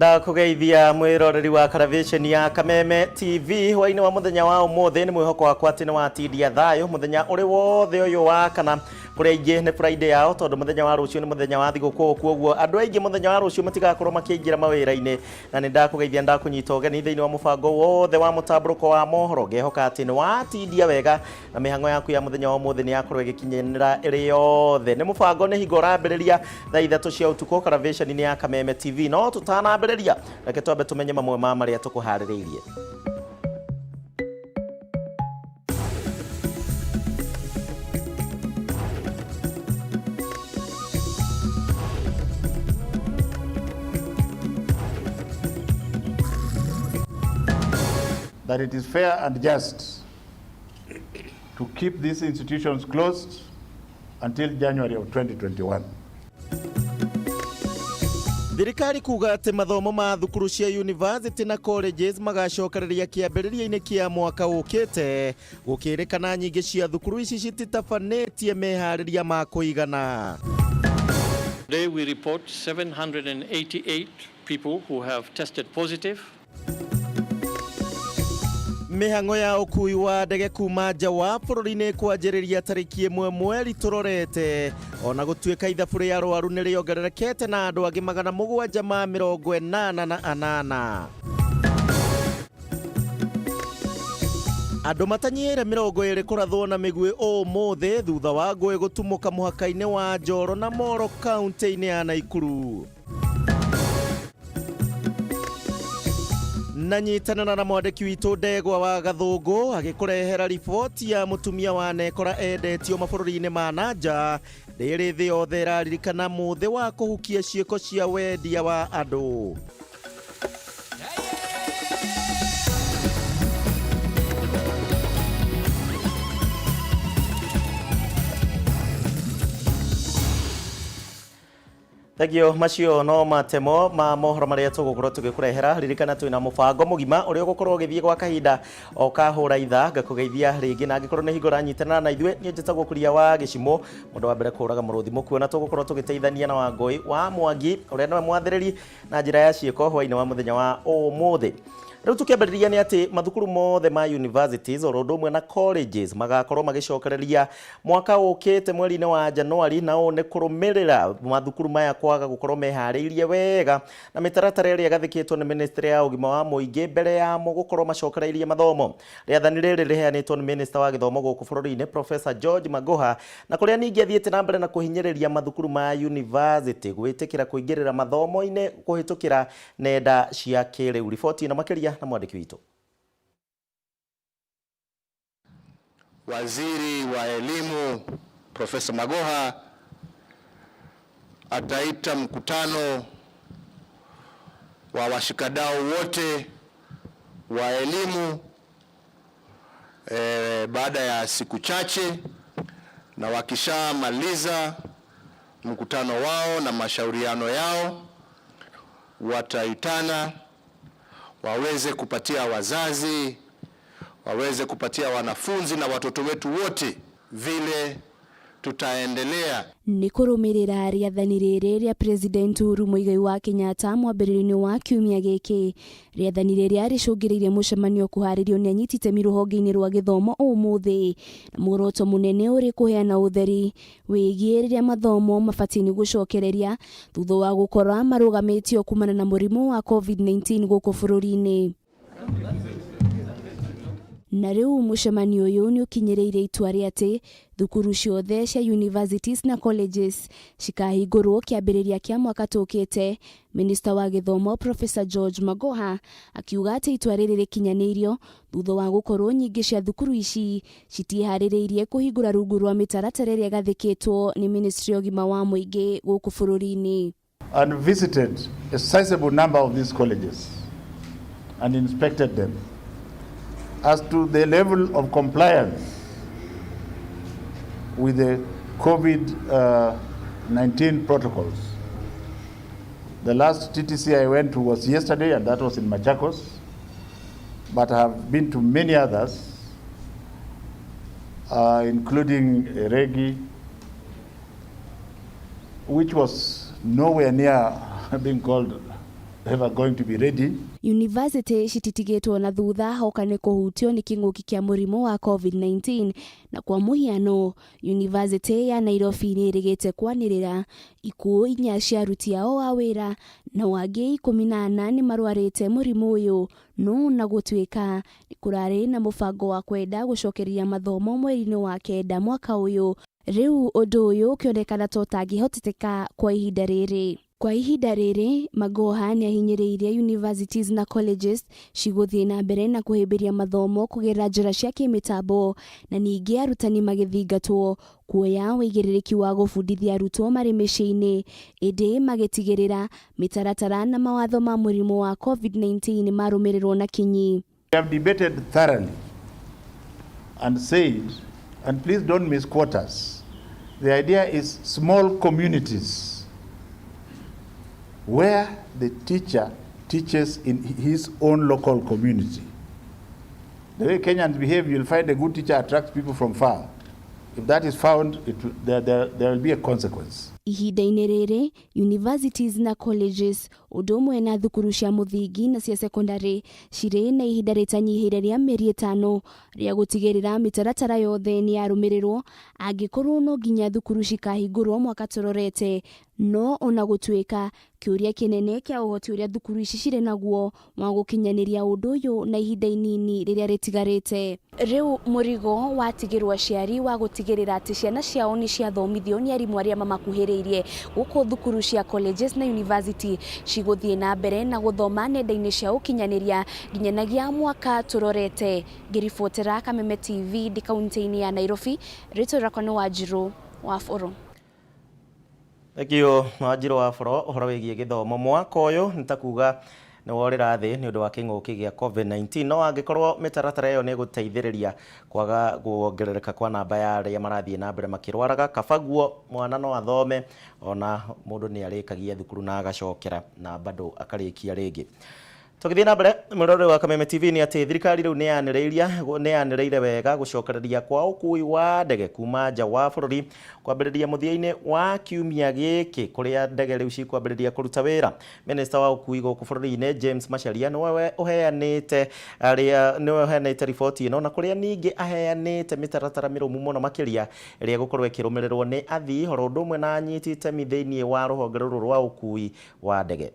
Ndakugeithia mwiroreri wa television ya Kameme TV hwaini wa muthenya wa umuthi ni mwihoko wakwa ati ni watindia thayo muthenya uri wothe uyu wa kana kuri ingi ni Friday yao tondu muthenya wa rucio ni muthenya wa thiguku kuoguo andu aingi muthenya wa rucio matigakorwo makiingira mawira-ini na ni ndakugeithia ndakunyita ugeni thiini wa mubango wothe wa mutamburuko wa mohoro ngehoka ati ni watindia wega na mihango yaku ya muthenya wa umuthi ni yakorwo igikinyanira iri yothe ni mubango ni hingo rambiriria thaa 3 cia utuko television ni ya Kameme TV no tutana bereria reke twambe tumenye mamwe ma maria tukuhaririirie. That it is fair and just to keep these institutions closed until January of 2021. Thirikari kuga ati mathomo ma thukuru cia university na colleges magacokereria kiambiriria-ini kia mwaka ukite gukirikana nyingi cia thukuru ici cititabanetie mehariria ma kuigana. Today we report 788 people who have tested positive. Mihango ya ukui wa ndege kuma nja wa bururi-ini kwanjiriria tariki 1 mweri turorete ona gutuika ithabu ria arwaru ni riongererekete na andu angi 788. Andu matanyire 20 kurathwo na migwi umuthi thutha wa ngui gutumuka muhaka-ini wa Njoro na Moro kaunti-ini ya Naikuru. Nanyitanana na mwandiki witu Ndegwa wa Gathungu agikurehera riboti ya mutumia wa nekora endetio mabũrũri-inĩ ma nanja rĩrĩ thĩ yothe ĩraririkana mũthĩ wa kũhukia ciĩko cia wendia wa andũ. Thagio macio no matemo ma mohoro maria tugukorwo tugikurehera ririkana twina mubango mugima uria ugukorwo githie gwa kahinda o kahura itha ngakugeithia ringi na ngikorwo ni hingo ranyitana na ithwe ni njitagwo kuria wa gicimo mundu wa mbere kuraga muruthi mukuona tugukorwo tugiteithania na Wangui wa Mwangi uria ni mwathiriri na njira ya ciiko hwaini wa muthenya wa umuthi. Riu tukiambiriria ni ati mathukuru mothe ma universities oro ndumwe na colleges magakorwo magicokereria mwaka ukite mweri-ini wa Januari na one kurumirira mathukuru maya kwaga gukorwo mehariirie wega na mitaratara iria gathikitwo ni ministry ya ugima wa muingi mbere ya mo gukorwo macokereirie mathomo. Riathani riri riheanitwo ni minister wa githomo guku bururi-ini Professor George Magoha na kuria ningi athiite na mbere na kuhinyiriria mathukuru ma university gwitikira kuingirira mathomo-ini kuhitukira nenda cia kiriu. Riboti na makiria na mwandiki witu. Waziri wa elimu Professor Magoha ataita mkutano wa washikadau wote wa elimu baada ya siku chache, na wakishamaliza mkutano wao na mashauriano yao wataitana waweze kupatia wazazi, waweze kupatia wanafunzi na watoto wetu wote vile tutaendelea. Ni kurumirira riathani riri ria President Uhuru Muigai wa Kenyatta mwambĩrĩrio-inĩ wa kiumia gĩkĩ. Riathani rĩrĩa rĩcũngĩrĩirie mũcemanio kuharirio ni anyiti itemi rũhonge-inĩ rwa gĩthomo ũmũthĩ. Muoroto munene ũrĩ kũheana ũtheri wĩgiĩ rĩrĩa mathomo mabatiĩ gũcokereria thutha wa gũkorwo marũgamĩtio kumana na mũrimũ wa COVID-19 gũkũ bũrũri-inĩ. Na riu mũcemanio ũyũ ni ũkinyĩrĩire itua rĩa atĩ thukuru ciothe cia universities na colleges cikahingũrwo kĩambĩrĩria kĩa mwaka tũkĩte. Minister wa gĩthomo Professor George Magoha akiuga atĩ itua rĩrĩ rĩkinyanĩirio thutha wa gũkorwo nyingĩ cia thukuru ici citiĩharĩrĩirie kũhingũra rungu rwa mĩtaratara ĩrĩa gathĩkĩtwo ni Ministry ya ũgima wa mũingĩ gũkũ bũrũri-inĩ. And visited a sizable number of these colleges and inspected them as to the level of compliance with the COVID-19 protocols. The last TTC I went to was yesterday, and that was in Machakos, but I have been to many others, including Regi, which was nowhere near being called ever going to be ready. University cititigitwo na thutha hoka ni kuhutio ni king'uki kia murimu wa COVID-19 na kwa muhiano University ya Nairobi ni irigite kwanirira ikuo inya cia aruti ao a wira na wangi 14 ni marwarite murimu uyu no na gutwika ni kurari na mubango wa kwenda gucokeria mathomo mweri-ini wa kenda mwaka uyu. Riu undu uyu kionekana totangihoteteka kwa ihinda riri. Kwa ihinda riri, Magoha ni ahinyiriirie universities na colleges ciguthie na mbere na kuhimbiria mathomo kugerera njira cia kimitambo na ningi arutani magithingatwo kuoya wigiririkia wa gubundithia arutwo mari micii-ini indi magitigirira mitaratara na mawatho ma murimu wa COVID-19 marumirirwo na kinyi. We have debated thoroughly and said, and please don't misquote us, the idea is small communities where the teacher teaches in his own local community. The way Kenyans behave, you'll find a good teacher attracts people from far. If that is found, there will be a consequence. Ihinda-ini riri, universities na colleges undu umwe na thukuru cia muthingi na cia secondary ciri na ihinda ritanyihire ria mieri 5 ria gutigirira mitaratara yothe ni yarumirirwo angikorwo no nginya thukuru cikahingurwo mwaka turorete. No ona gutwika kiuria kinene kia uhoti uria thukuru ici ciri naguo wa gukinyaniria undu uyu na ihinda inini riria ritigarite. Riu murigo watigirwo aciari wa gutigirira ati ciana ciao ni ciathomithio ni arimu aria mamakuhiriirie guku thukuru cia colleges na university ciguthie na mbere na guthoma nenda-ini cia ukinyaniria nginyanagia mwaka turorete. Ngiribotera Kameme Tv di kaunti-ini ya Nairobi, rito rakwa ni Wanjiru wa Foro. Ekio Wanjiru wa Foro uhoro wigie githomo mwaka uyu nitakuga ni worira thi ni undu wa king'uki gia COVID-19 no angikorwo mitaratara iyo ni guteithiriria kwaga guongerereka kwa namba ya aria marathie na mbere makirwaraga kabaguo mwana no athome ona mundu ni arikagia thukuru na agacokera na bado akarikia ringi. Tugithie na mbere murore wa Kameme TV ni ati thirikari riu ni yaniriire wega gucokereria kwa ukui wa ndege kuma nja wa bururi kwambiriria muthia-ini wa kiumia giki kuria ndege riu cikwambiriria kuruta wira. Minister wa ukui guku bururi-ini James Macharia niwe uheanite riboti ino na kuria ningi aheanite mitaratara mirumu muno makiria iria gukorwo ikirumirirwo ni athii horo undu umwe na anyitite mithiini wa ruhonge ruru rwa ukui wa ndege.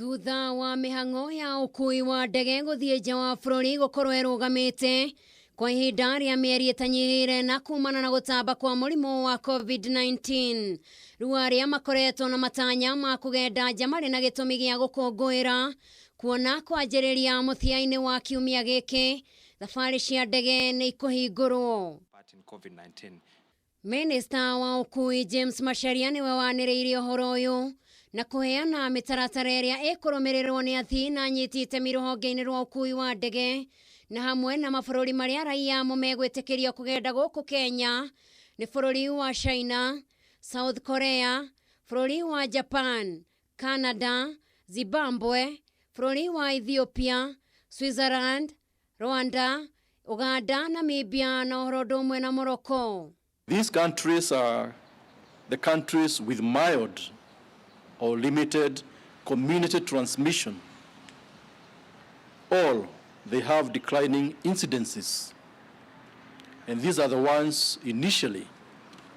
Thutha wa mihang'o ya ukui wa ndege guthie nja wa bururi gukorwo irugamite kwa ihinda ria mieri itanyihire na kumana na gutamba kwa murimu wa COVID-19, riu aria makoretwo na matanya ma kugenda nja mari na gitumi gia gukungwira kuona kwanjiriria muthia-ini wa kiumia giki thabari cia ndege ni ikuhingurwo. Minister wa ukui James Macharia niwe waniriirie uhoro uyu na kuheana mitaratara iria ikurumirirwo ni athii na anyitite miruhonge-ini rwa ukui wa ndege na hamwe na mabururi maria raia megwitikirio kugenda guku Kenya ni bururi wa China, South Korea, bururi wa Japan, Canada, Zimbabwe, bururi wa Ethiopia, Switzerland, Rwanda, Uganda, Namibia na uhoro umwe na Morocco. These countries are the countries with mild or limited community transmission. All they have declining incidences. And these are the ones initially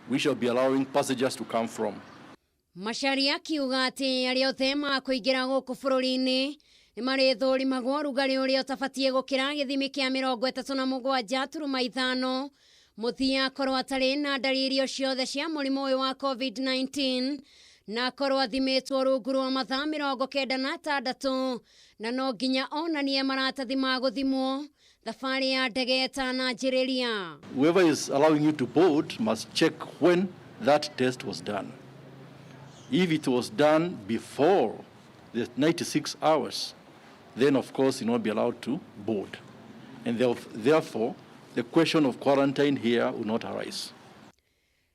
we shall be allowing passengers to come from. Macharia kiuga ati aria othe makuingira guku bururi-ini ni marithũrimagwo rugari uria utabatie gukira githimi kia 37.5 muthia korwo atari na dalili o ciothe cia murimu uyu wa COVID-19 na korwo athimitwo rungu rwa mathaa 96 na no nginya onanie maratathi ma guthimwo thabari ya ndege itananjiriria. Whoever is allowing you to board must check when that test was done. If it was done before the 96 hours, then of course you will not be allowed to board. And therefore, the question of quarantine here will not arise.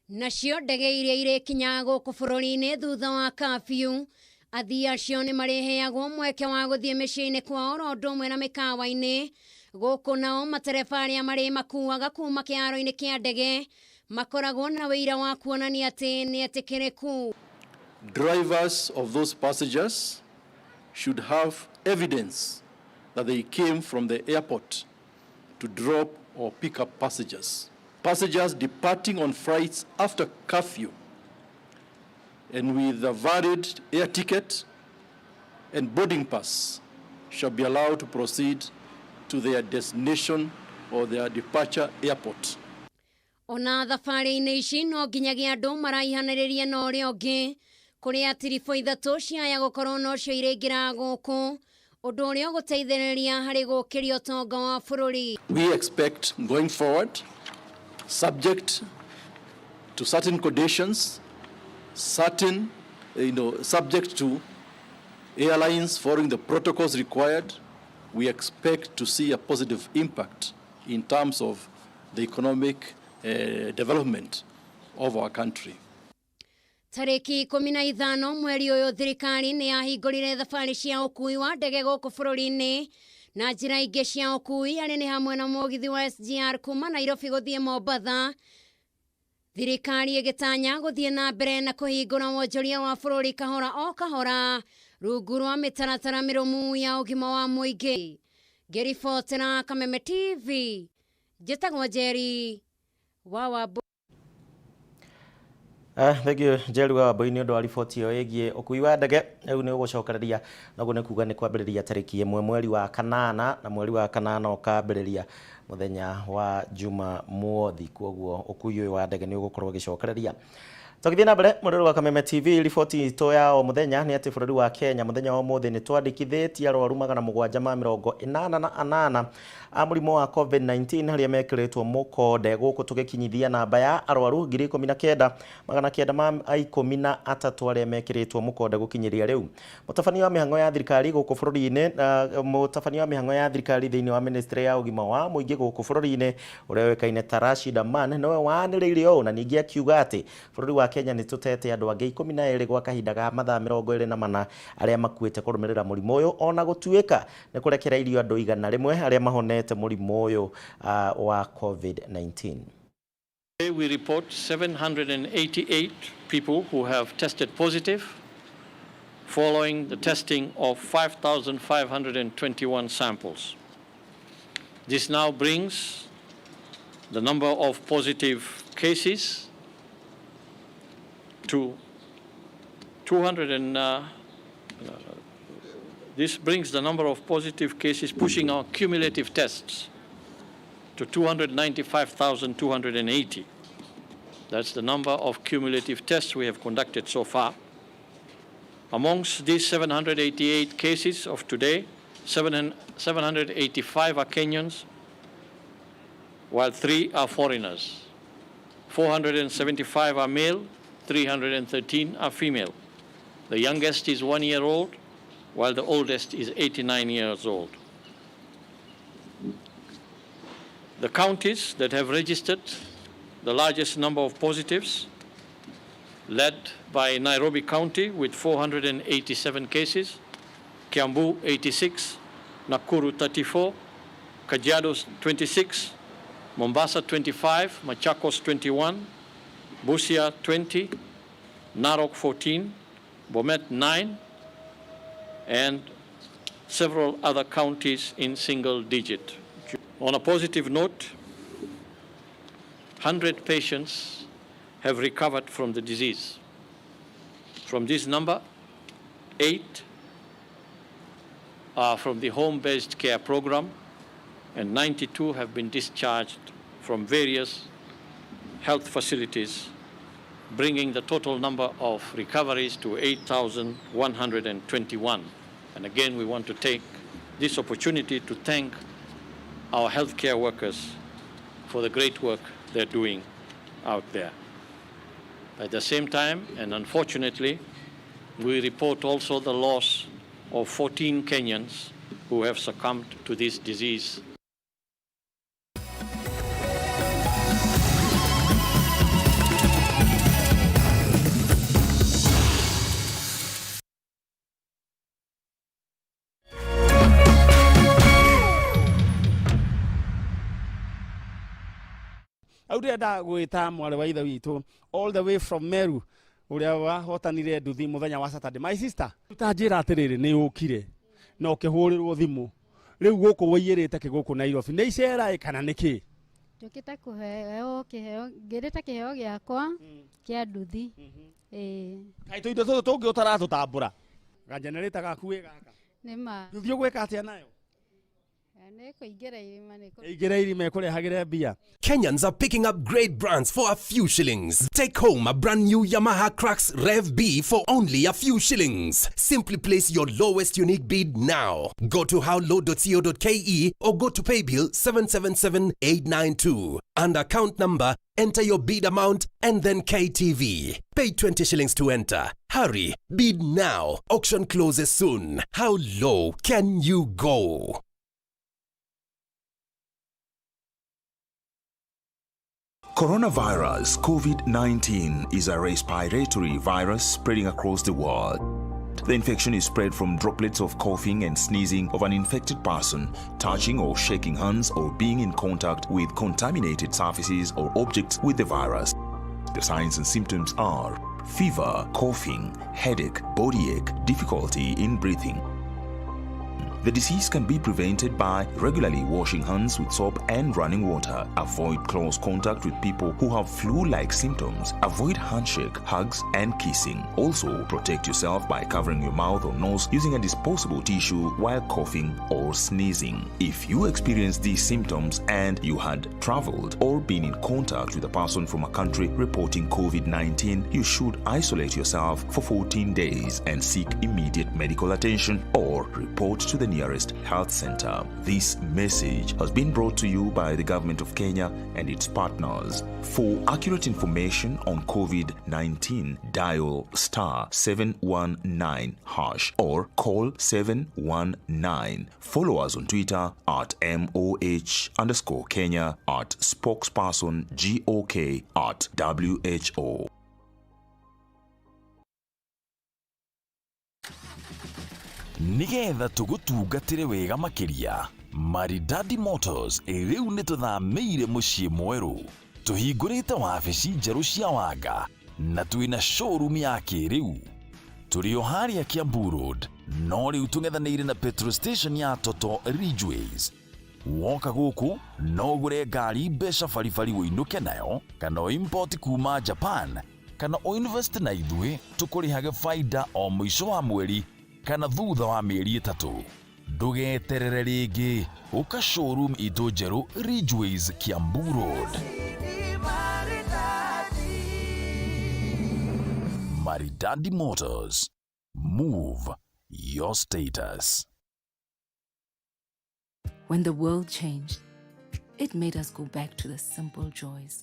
Nacio ndege iria irikinya guku bururi-ini thutha wa curfew athii acio ni mariheagwo mweke wa guthie micii-ini kwao ro undu umwe na mikawa-ini guku nao matereba aria mari makuaga kuma kiaro-ini kia ndege makoragwo na wira wa kuonania ati ni etikiriku. drivers of those passengers should have evidence that they came from the airport to drop or pick up passengers. Passengers departing on flights after curfew and with a valid air ticket and boarding pass shall be allowed to proceed to their destination or their departure airport. Ona thabarĩ-inĩ ici no nginyagia andũ maraihanĩrĩria na ũrĩa ũngĩ kũrĩa tiribũ ithatũ ciaya gũkorwo nocio ireingĩra gũkũ ũndũ ũrĩa ũgũteithĩrĩria harĩ gũkĩria ũtonga wa bũrũri. We expect going forward, subject to certain conditions, subject to airlines following the protocols required, we expect to see a positive impact in terms of the economic development of our country. Tarĩki 15 mweri ũyũ thirikari nĩ yahingũrire thabarĩ cia ũkui wa ndege gũkũ bũrũri-inĩ na njĩra ingĩ cia ũkui arĩ nĩ hamwe na mũgithi wa SGR kuma Nairobi gũthiĩ Mombatha. Thirikari ĩgĩtanya gũthiĩ na mbere na kũhingũra wonjoria wa bũrũri kahora o kahora rungu rwa mĩtaratara mĩrũmu ya ũgima wa mũingĩ. Ngĩribotera Kameme TV, njĩtagwo Njeri wa Wambũi. Thank you Njeri wa Wambũi nĩ ũndũ wa riboti ĩyo ĩgiĩ ũkui wa ndege. Rĩu nĩ ũgũcokereria naguo nĩ kuga nĩ kwambĩrĩria tarĩki 1 mweri wa kanana na mweri wa kanana ũkambĩrĩria muthenya wa Jumamothi, koguo ũkui ũyũ wa ndege nĩ ũgũkorwo ũgĩcokereria. Tũgĩthiĩ na mbere mũrũri wa Kameme TV, riboti itũ ya o muthenya nĩ atĩ bũrũri wa Kenya muthenya wa ũmũthĩ nĩ twandĩkithĩtie arwaru 788 a mũrimũ wa COVID-19 harĩa mekĩrĩtwo mũkonde gũkũ tũgĩkinyithia namba ya arwaru 19,913 arĩa mekĩrĩtwo mũkonde gũkinyĩria rĩu. Mũtabania wa mĩhang'o ya thirikari gũkũ bũrũri-inĩ mũtabania wa mĩhang'o ya thirikari thĩinĩ wa ministry ya ũgima wa mũingĩ gũkũ bũrũri-inĩ ũrĩa wĩkaine ta Rashid Aman nĩwe wanĩrĩire ũũ na ningĩ akiuga atĩ bũrũri wa Kenya nĩ tũtete andũ angĩ 12 gwa kahinda ga mathaa 24 arĩa makuĩte kũrũmĩrĩra mũrimũ ũyũ ona gũtuĩka nĩ kũrekereirio andũ 100 arĩa mahonete mũrimũ ũyũ wa COVID-19. Today we report 788 people who have tested positive following the testing of 5,521 samples. This now brings the number of positive cases to 200 this brings the number of positive cases pushing our cumulative tests to 295,280. That's the number of cumulative tests we have conducted so far. Amongst these 788 cases of today, 785 are Kenyans, while 3 are foreigners. 475 are male, 313 are female. The youngest is 1 year old, while the oldest is 89 years old. The counties that have registered the largest number of positives, led by Nairobi County with 487 cases, Kiambu 86, Nakuru 34, Kajiado 26, Mombasa 25, Machakos 21, Busia 20, Narok 14, Bomet 9, and several other counties in single digit. On a positive note, 100 patients have recovered from the disease. From this number, 8 are from the home-based care program, and 92 have been discharged from various health facilities, bringing the total number of recoveries to 8,121. And again, we want to take this opportunity to thank our healthcare workers for the great work they're doing out there. At the same time, and unfortunately, we report also the loss of 14 Kenyans who have succumbed to this disease. Aurenda gwita mwale wa ithe witũ all the way from Meru uria wahotanire nduthi muthenya wa Saturday. My sister, tutanjira atiriri ni ukire no kihurirwo thimu. Riu guku waiyirite kiguku Nairobi. Ni icera kana niki? Njukite kuheo kiheo, ngirite kiheo giakwa kia nduthi. Kai tu indo tutu tungi utaratutambura. Ga generator gaku wi gaka. Nima. Nduthi ugwika atia nayo? Kenyans are picking up great brands for a few shillings. Take home a brand new Yamaha Crux Rev B for only a few shillings. Simply place your lowest unique bid now. Go to howlow.co.ke or go to paybill 777892. And account number, enter your bid amount and then KTV. Pay 20 shillings to enter. Hurry, bid now. Auction closes soon. How low can you go? Coronavirus COVID-19 is a respiratory virus spreading across the world. The infection is spread from droplets of coughing and sneezing of an infected person, touching or shaking hands or being in contact with contaminated surfaces or objects with the virus. The signs and symptoms are fever, coughing, headache, body ache, difficulty in breathing. The disease can be prevented by regularly washing hands with soap and running water. Avoid close contact with people who have flu-like symptoms. Avoid handshake, hugs, and kissing. Also, protect yourself by covering your mouth or nose using a disposable tissue while coughing or sneezing. If you experience these symptoms and you had traveled or been in contact with a person from a country reporting COVID-19, you should isolate yourself for 14 days and seek immediate medical attention or report to the nearest health center. This message has been brought to you by the Government of Kenya and its partners. For accurate information on COVID-19, dial *719# or call 719. Follow us on Twitter at MOH_Kenya, at spokesperson GOK, at WHO. Nigetha tugutungatire wega makiria, Maridadi Motors riu nituthamĩire muciĩ mweru. Tuhingũrĩte wabici njerũ cia Wanga na twina showroom ya kĩrĩu. Tũrĩ o harĩa Kiambu Road, no rĩu tũng'ethanĩire na petrol station ya Toto Ridgeways. Woka gũkũ no ũgũre ngari mbeca baribari ũinũke nayo, kana o import kuma Japan, kana o invest na ithuĩ tũkũrĩhage baida o mũico wa mweri kana thutha wa mĩeri 3. Ndũgeterere rĩngĩ, ũka showroom itũ njerũ Ridgeways Kiambu Road. Maridadi Motors. Move your status. When the world changed, it made us go back to the simple joys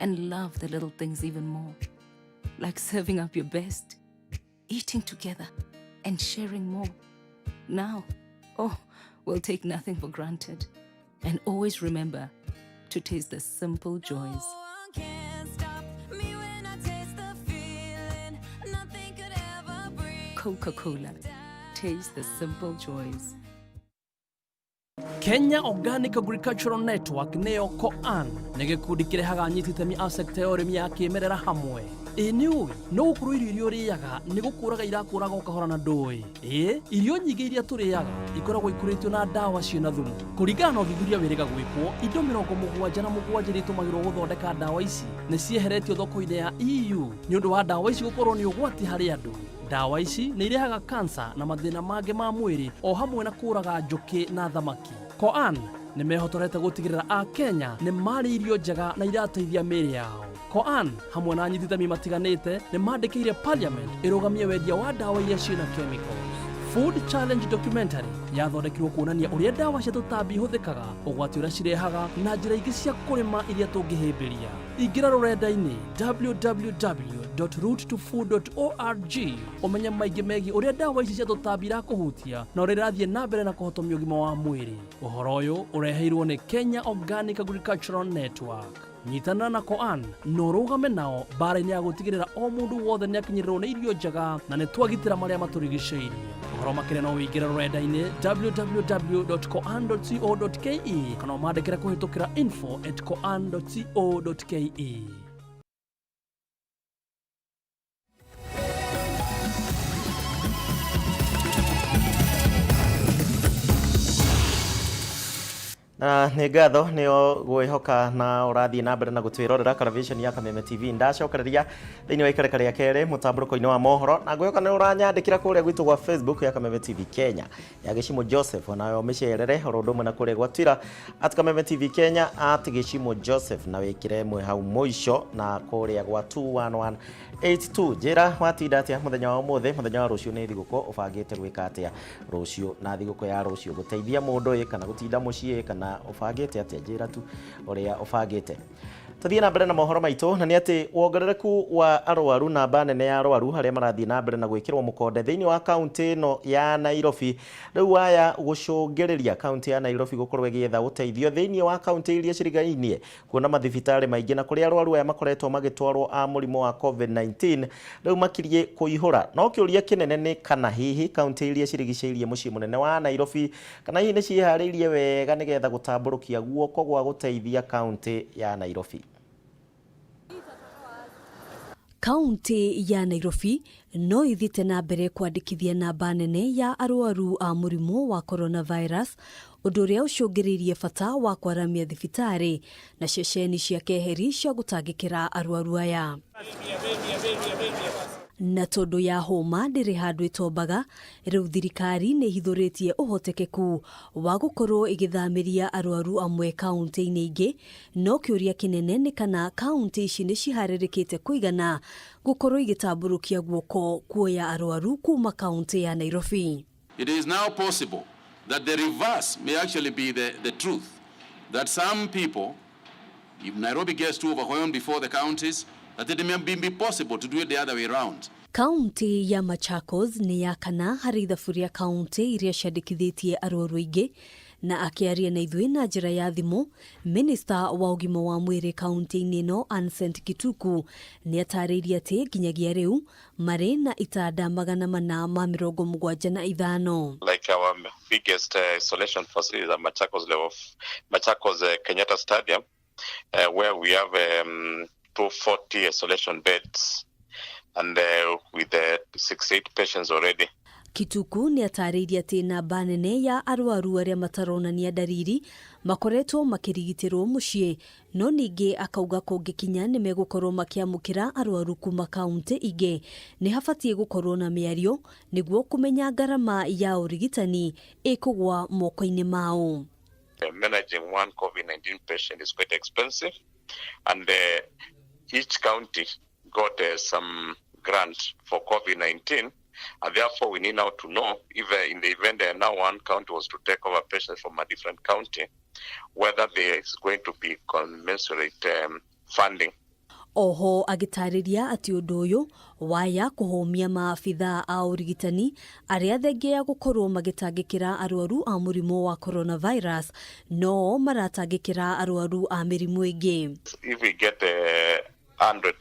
and love the little things even more, like serving up your best, eating together, and sharing more. Now, we'll take nothing for granted and always remember to taste the simple joys. Coca-Cola. Taste the simple joys. Kenya Organic Agricultural Network neo KOAN nĩ gĩkundi kĩrehaga anyititemi a sekta ya ũrĩmi ya kĩmerera hamwe. Nĩũĩ no gũkorwo irio ũrĩaga nĩ gũkũraga irakũraga ũkahora na ndũĩ. Irio nyingĩ iria tũrĩaga ikoragwo ikũrĩtio na ndawa ciĩna thumu. Kũringana na ũthuthuria wĩrĩga gwĩkwo, indo 77 iria itũmagĩrwo gũthondeka ndawa ici nĩ cieheretio thoko-inĩ ya EU nĩ ũndũ wa ndawa ici gũkorwo nĩ ũgwati harĩ andũ. Ndawa ici nĩ irehaga kansa na mathĩna mangĩ ma mwĩrĩ o hamwe na kũraga njũkĩ na thamaki. KOAN nĩ mehotorete gũtigĩrĩra a Kenya nĩ marĩ irio njega na irateithia mĩĩrĩ yao. KOAN hamwe na anyititemi matiganĩte nĩ mandĩkĩire Parliament ĩrũgamie wendia wa ndawa iria ciĩna chemicals. Food Challenge Documentary yathondekirwo kuonania ũrĩa ndawa cia tũtambi ihũthĩkaga, ũgwati ũrĩa cirehaga na njĩra ingĩ cia kũrĩma iria tũngĩhĩmbĩria. Ingĩra rũrenda-inĩ www.root2food.org ũmenye maingĩ megiĩ ũrĩa ndawa ici cia tũtambi irakũhutia na ũrĩa irathiĩ na mbere na kũhotomia ũgima wa mwĩrĩ. Ũhoro ũyũ ũreheirwo nĩ Kenya Organic Agricultural Network. Nyitana na KOAN no rũgame nao mbara-inĩ ya gũtigĩrĩra o mũndũ wothe nĩ akinyĩrĩrwo nĩ irio njega na nĩ twagitĩra marĩa matũrigicĩirie. Ũhoro makĩria no wĩingĩre rũrenda-inĩ www.koan.co.ke kana ũmandĩkĩre kũhĩtũkĩra info@koan.co.ke. nĩ ngatho nĩo gwĩhoka na ũrathiĩ na mbere na gũtwĩrorera television ya Kameme TV. Ndacokereria thĩinĩ wa ikereka rĩa kerĩ mũtambũrũko-inĩ wa mohoro na ngwĩhoka nĩ ũranyandĩkĩra kũrĩa gwitũ gwa Facebook ya Kameme TV Kenya ya Gĩcimo Joseph, nayo mĩcerere oro ũndũ ũmwe na kũrĩa gwa Twitter @Kameme TV Kenya @Gĩcimo Joseph, na wĩkĩre mwe hau mũico na kũrĩa gwa 21182. Njĩra watinda atĩa mũthenya wa ũmũthĩ, mũthenya wa rũciũ nĩ thigũkũ, ũbangĩte gwĩka atĩa rũciũ, na thigũkũ ya rũciũ gũteithia mũndũ kana gũtinda mũciĩ kana ũbangĩte atĩa? Njĩra tu ũrĩa ũbangĩte. Tuthiĩ na mbere na mohoro maitũ, na nĩ atĩ wongerereku wa arwaru na namba nene ya arwaru harĩa marathiĩ na mbere na gwĩkĩrwo mũkonde thĩinĩ wa kaunti ĩno ya Nairobi rĩu waya gũcũngĩrĩria kaunti ya Nairobi gũkorwo ĩgĩetha ũteithio thĩinĩ wa kaunti iria cirigainie, kuona mathibitarĩ maingĩ na kũrĩa arwaru aya makoretwo magĩtwarwo a mũrimũ wa COVID-19 rĩu makiriĩ kũihũra. No kĩũria kĩnene nĩ kana hihi kaunti iria cirigicĩirie mũciĩ mũnene wa Nairobi kana hihi nĩ ciĩharĩirie wega nĩgetha gũtambũrũkia guoko gwa gũteithia kaunti ya Nairobi. Kaunti ya Nairobi no ithite na mbere kwandĩkithia namba nene ya arwaru a mũrimũ wa coronavirus, ũndũ ũrĩa ũcũngĩrĩirie bata wa kwaramia thibitarĩ na ceceni cia keheri cia gũtangĩkĩra arwaru aya. Na tondũ ya homa ndĩrĩ handũ ĩtombaga, rĩu thirikari nĩ hithũrĩtie ũhotekeku wa gũkorwo ĩgĩthamĩria arwaru amwe kaunti-inĩ ingĩ, no kĩũria kĩnene nĩ kana kaunti ici nĩ ciharĩrĩkĩte kũigana gũkorwo igĩtambũrũkia guoko kuoya arwaru kuma kaunti ya Nairobi. It is now possible that the reverse may actually be the truth, that some people, if Nairobi gets too overwhelmed before the counties, that it may be possible to do it the other way around. Kaunti ya Machakos nĩ ya kana harĩ ithabu rĩa kaunti iria ciandĩkithĩtie arwaru aingĩ, na akĩaria na ithuĩ na njĩra ya thimũ, Minista wa ũgima wa mwĩrĩ kaunti-inĩ ĩno Ancent Kituku nĩ atarĩirie atĩ nginyagia rĩu marĩ na itanda 475. Like our biggest isolation facility at Machakos Kenyatta Stadium, where we have 240 isolation beds and with 68 patients already. Kituku nĩ atarĩirie atĩ namba nene ya arwaru arĩa mataronania dariri makoretwo makĩrigitĩrwo mũciĩ, no ningĩ akauga kũngĩkinya nĩ megũkorwo makĩamũkĩra arwaru kuma kaunti ingĩ nĩ habatiĩ gũkorwo na mĩario nĩguo kũmenya ngarama ya ũrigitani ĩkũgwa moko-inĩ mao. Managing one COVID-19 patient is quite expensive, and each county got some grant for COVID-19, and therefore we need now to know if in the event that now one county was to take over patients from a different county, whether there is going to be commensurate funding. Oho agĩtarĩria atĩ ũndũ ũyũ waya kũhũmia maabitha a ũrigitani arĩa thengia ya gũkorwo magĩtangĩkĩra arwaru a mũrimũ wa coronavirus, no maratangĩkĩra arwaru a mĩrimũ ĩngĩ. If we get 100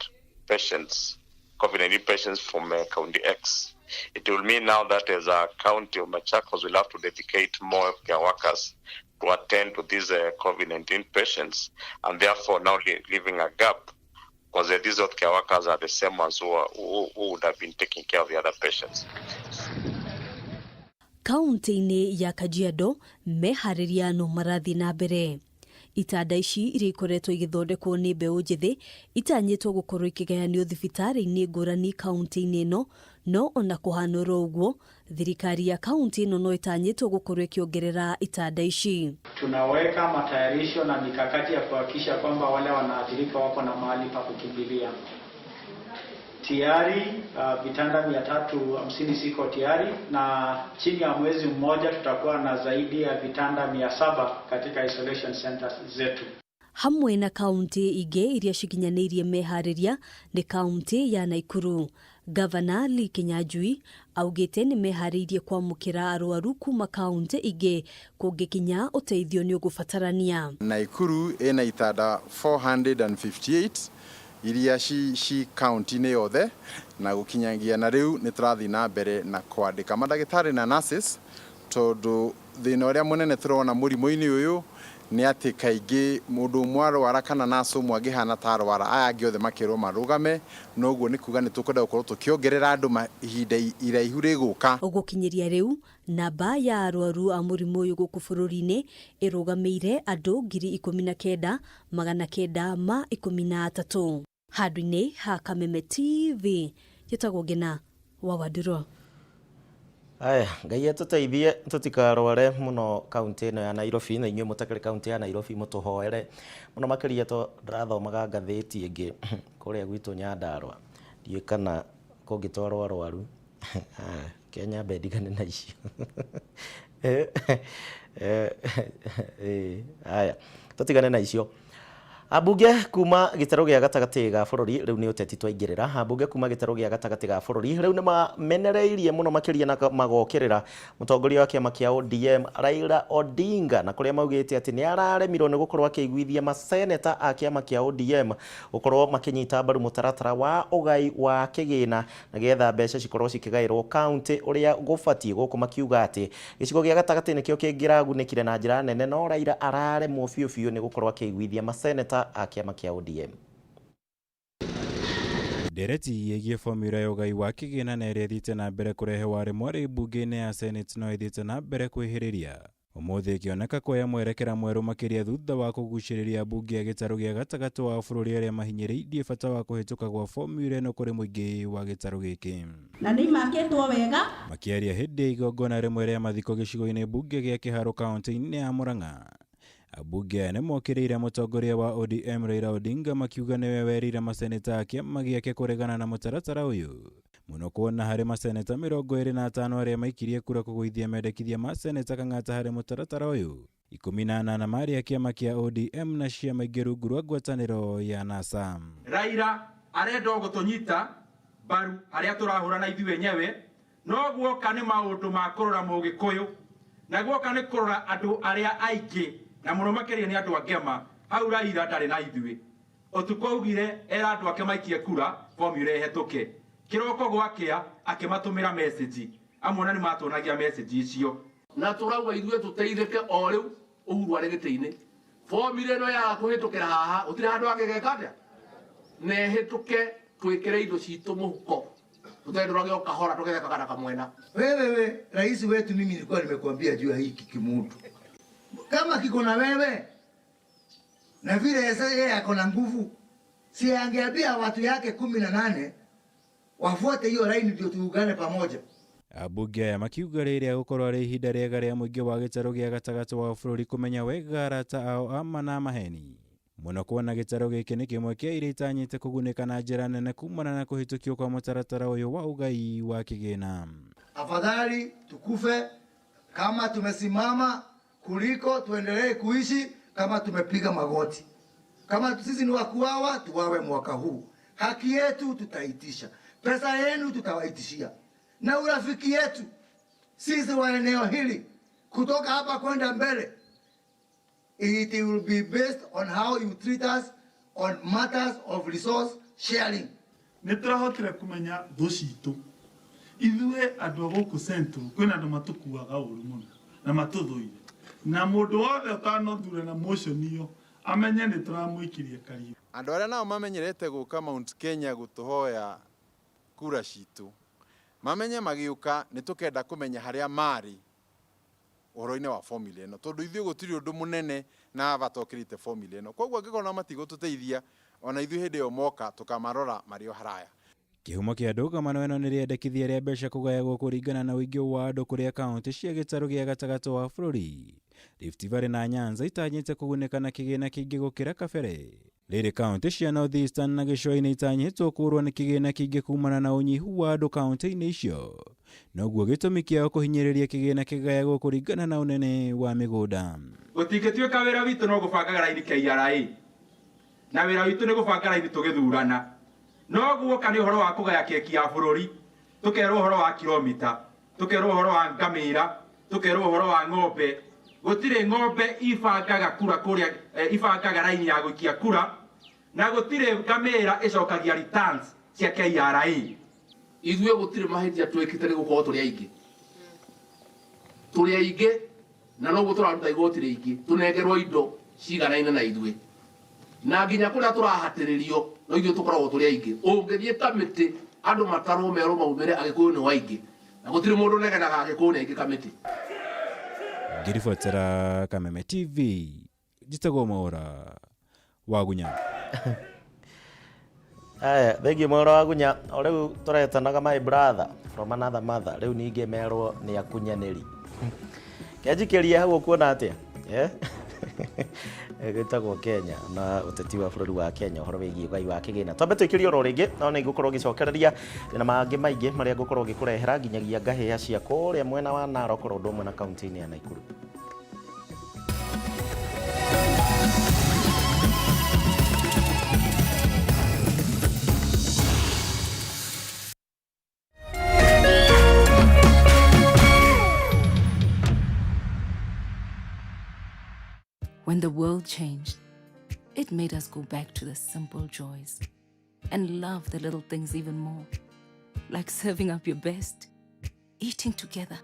patients, COVID-19 patients from County X, it will mean now that as a county of Machakos will have to dedicate more healthcare workers to attend to these COVID-19 patients, and therefore now leaving a gap, because these healthcare workers are the same ones who would have been taking care of the other patients. Kaunti-inĩ ya Kajiado meharĩria no marathiĩ na mbere. Itanda ici iria ikoretwo igĩthondekwo nĩ mbeũ njĩthĩ itanyĩtwo gũkorwo ikĩgayanio thibitarĩ-inĩ ngũrani kaunti-inĩ ĩno, no ona kũhanũra ũguo thirikari ya kaunti ĩno no itanyĩtwo gũkorwo ikĩongerera itanda ici. Tunaweka matayarisho na mikakati ya kuhakikisha kwamba wale wanaathirika wako na mahali pa kukimbilia. Tayari vitanda 350 siko tayari, na chini ya mwezi mmoja tutakuwa na zaidi ya vitanda 700 katika isolation centers zetu. Hamwe na kaunti ingĩ iria cikinyanĩirie meharĩria nĩ kaunti ya Naikuru. Gavana Lee Kinyanjui augĩte nĩ meharĩirie kwamũkĩra arwaru kuma kaunti ingĩ kũngĩkinya ũteithio nĩ ũgũbatarania. Naikuru ĩna itanda 458 iria ci county-inĩ yothe, na gũkinyagia na rĩu nĩ tũrathiĩ na mbere na kwandĩka mandagĩtarĩ na nurses, tondũ thĩna ũrĩa mũnene tũrona mũrimũ-inĩ ũyũ nĩ atĩ kaingĩ mũndũ mwarwara kana naso mwangĩhana tarwara aya angĩ othe makĩrwo marũgame noguo nĩ kuga nĩ tũkwenda gũkorwo tũkĩongerera andũ ihinda iraihu rĩgũka. Gũkinyĩria rĩu namba ya arwaru a mũrimũ ũyũ gũkũ bũrũri-inĩ ĩrũgamĩire andũ 19,913 handũ-inĩ ha Kameme TV gĩtagwo Ngina wa Waduro. Aya, Ngai atũteithie tũtikarware mũno kaunti ĩno ya Nairobi, na inyuĩ mũtakĩrĩ kaunti ya Nairobi mũtũhoere mũno makĩria tũrathomaga ngathĩti ĩngĩ kũrĩa gwitũ Nyandarua, ndiũĩ kana kũngĩtwarwo arwaru Kenya bendigane na icio. Aya, tũtigane na icio. Ambunge kuma gĩtarũ gĩa gatagatĩ ga bũrũri rĩu nĩ ũteti twaingĩrĩra. Ambunge kuma gĩtarũ gĩa gatagatĩ ga bũrũri rĩu nĩ mamenereirie mũno makĩria na magokĩrĩra mũtongoria wa kĩama kĩa ODM Raila Odinga, na kũrĩa maugĩte atĩ nĩ araremirwo nĩ gũkorwo akĩiguithia maseneta a kĩama kĩa ODM gũkorwo makĩnyita mbaru mũtaratara wa ũgai wa kĩgĩna na getha mbeca cikorwo cikĩgaĩrwo kaunti ũrĩa gũbatiĩ, gũkũ makiuga atĩ gĩcigo gĩa gatagatĩ nĩkĩo kĩngĩragunĩkire na njĩra nene, no Raila araremwo biũ biũ nĩ gũkorwo akĩiguithia maseneta a kĩama kĩa ODM. Ndereti yĩgiĩ formula ya ũgai wa kĩgĩna na ĩrĩa ĩthiĩte na mbere kũrehe waremwo rĩ mbunge-inĩ ya Senate no ĩthiĩte na mbere kwĩhĩrĩria. Ũmũthĩ ĩkĩoneka kuoya mwerekera mwerũ makĩria thutha wa kũgucĩrĩria mbunge ya gĩtarũ gĩa gatagatĩ wa bũrũri arĩa mahinyĩrĩirie bata wa kũhĩtũka gwa formula ĩno kũrĩ mũingĩ wa gĩtarũ gĩkĩ. Na nĩ makĩtwo wega. Makĩaria hĩndĩ ya igongona rĩmwe rĩa mathiko gĩcigo-inĩ mbunge gĩa Kĩharo kaunti-inĩ ya Murang'a. Ambunge aya nĩmokĩrĩire mũtongoria wa ODM Raila Odinga makiuga nĩwe werire maseneta a kĩama gĩake kũregana na mũtaratara ũyũ, mũno kuona harĩ maseneta 25 arĩa maikirie kura kũgũithia mendekithia ma seneta Kang'ata harĩ mũtaratara ũyũ, 18 marĩ a kĩama kĩa ODM na ciama ingĩ rungu rwa ngwatanĩro ya NASA. Raila arenda gũtũnyita mbaru harĩa tũrahũrana ithuĩ enyewe, no guoka nĩ maũndũ ma kũrora mũgĩkũyũ na guoka nĩ kũrora andũ arĩa aingĩ na mũno makĩria nĩ andũ a Ngema. Hau Raila ndarĩ na ithuĩ, ũtukũ augire era andũ ake maikie kura formula ĩhetũke, kĩroko gwakĩa akĩmatũmĩra message, amwe nĩ matuonagia message icio, na tũrauga ithuĩ tũteithĩke o rĩu Uhuru arĩ gĩtĩ-inĩ. Formula ĩno ya kũhĩtũkĩra haha ũtirĩ handũ angĩgeka atĩa, na ĩhetũke twĩkĩre indo citũ mũhuko, tũtendũrage o kahora tũgethekaga na kamwena. Wewe rais wetu, mimi nilikuwa nimekuambia juu ya hiki kimutu, kama kiko na wewe na vile sasa yeye ako na nguvu, si angeambia watu yake 18 wafuate hiyo line ndio tuungane pamoja. Ambunge aya makiuga rĩrĩa gũkorwo arĩ ihinda rĩega rĩa mũingĩ wa gĩtarũ gĩa gatagatĩ wa bũrũri kũmenya wega arata ao ama na maheni, mũno kuona gĩtarũ gĩkĩ nĩ kĩmwe kĩa iria itanyĩte kũgunĩka na njĩra nene kumana na kũhĩtũkio kwa mũtaratara ũyũ wa ũgai wa kĩgĩna. Afadhali tukufe kama tumesimama kuliko tuendelee kuishi kama tumepiga magoti. Kama sisi ni wakuawa, tuwawe mwaka huu. Haki yetu tutaitisha, pesa yenu tutawaitishia, na urafiki yetu sisi wa eneo hili kutoka hapa kwenda mbele, it will be based on how you treat us on matters of resource sharing. Nĩtũrahotire kumenya thũ citũ ithuĩ andũ a gũkũ Central, kwĩna andũ matũkuaga ũru mũno na matũthũire, na mũndũ wothe ũtanothura na motion iyo amenye nĩ tũramũikirie karibu. Andũ arĩa nao mamenyerete gũka Mount Kenya gũtũhoya kura citũ mamenye magĩũka nĩ tũkenda kũmenya harĩa marĩ ũhoro-inĩ wa formula ĩno, tondũ ithuĩ gũtirĩ ũndũ mũnene na batokĩrĩte formula ĩno, koguo angĩkorwo matigũtũteithia ona ithuĩ hĩndĩ ĩyo moka tũkamarora marĩ o haraya. Kĩhumo kĩa ndũgamano ĩno nĩ rĩendekithia rĩa mbeca kũgayagwo kũringana na ũingĩ wa andũ kũrĩa kaunti cia gĩtarũ gĩa gatagatĩ wa bũrũri. Rift Valley na Nyanza itanyĩte kũgunĩka na kĩgĩna kĩingĩ gũkĩra kabere. Rĩrĩ kaunti cia North Eastern na gĩcũa-inĩ itanyĩtwo kũrwo nĩ kĩgĩna kĩingĩ kumana na ũnyihu wa andũ kaunti-inĩ icio. Noguo gĩtũmi kĩao kũhinyĩrĩria kĩgĩna kĩgayagwo kũringana na ũnene wa mĩgũnda. Gũtingĩtuĩka wĩra witũ no gũbangaga raini KRA, na wĩra witũ nĩ gũbanga raini tũgĩthurana. No guoka nĩ ũhoro wa kũgaya keki ya bũrũri, tũkerwo ũhoro wa kilomita, tũkerwo ũhoro wa ngamĩra, tũkerwo ũhoro wa ng'ombe. Gũtirĩ ng'ombe ibangaga kura kũrĩa ibangaga raini ya gũikia kura, na gũtirĩ ngamĩra ĩcokagia returns cia KRA. Ithuĩ gũtirĩ mahĩtia twĩkĩte nĩ gũkorwo tũrĩ aingĩ na no guturaruta igoti ringi tunegerwo indo ciganaine na ithwe na nginya kuria turahatiririo no ithwe tukoragwo turi aingi ungithie kamiti andu matarwo mero maumire agikuyu ni waingi na gutiri mundu negenaga agikuyu ni aingi kamiti ngiribotera Kameme TV jitagwo Mwaura Wagunya. Aya, thegi Mwaura Wagunya, riu turetanaga my brother from another mother, riu ninge merwo ni akunyaniri. Kiajikiria hau kuona atia? Gitagwo Kenya na uteti wa bururi wa Kenya uhoro wigie gai wa kigina. Twambe twikirie oro ringi no ni gukorwo gicokereria na mangi maingi maria gukorwo gikurehera nginyagia ngahia cia kuria mwena wa Narok ro ndumwe na kaunti ya Naikuru. When the world changed, it made us go back to the simple joys and love the little things even more, like serving up your best, eating together,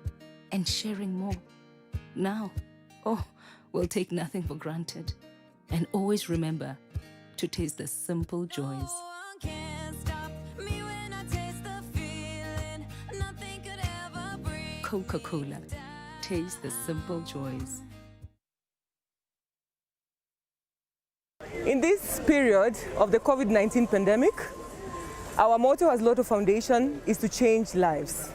and sharing more. Now, we'll take nothing for granted and always remember to taste the simple joys. Coca-Cola, taste the simple joys. In this period of the COVID-19 pandemic, our motto as Lotto Foundation is to change lives.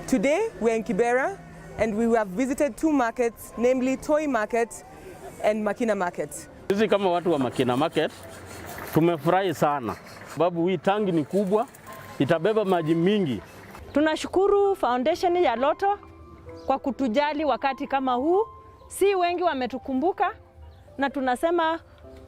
Today, we're in Kibera and we have visited 2 markets, namely Toy Market and Makina Market. Sisi kama watu wa Makina Market, tumefurahi sana. Sababu hii tangi ni kubwa, itabeba maji mingi. Tunashukuru foundation ya Lotto kwa kutujali wakati kama huu. Si wengi wametukumbuka na tunasema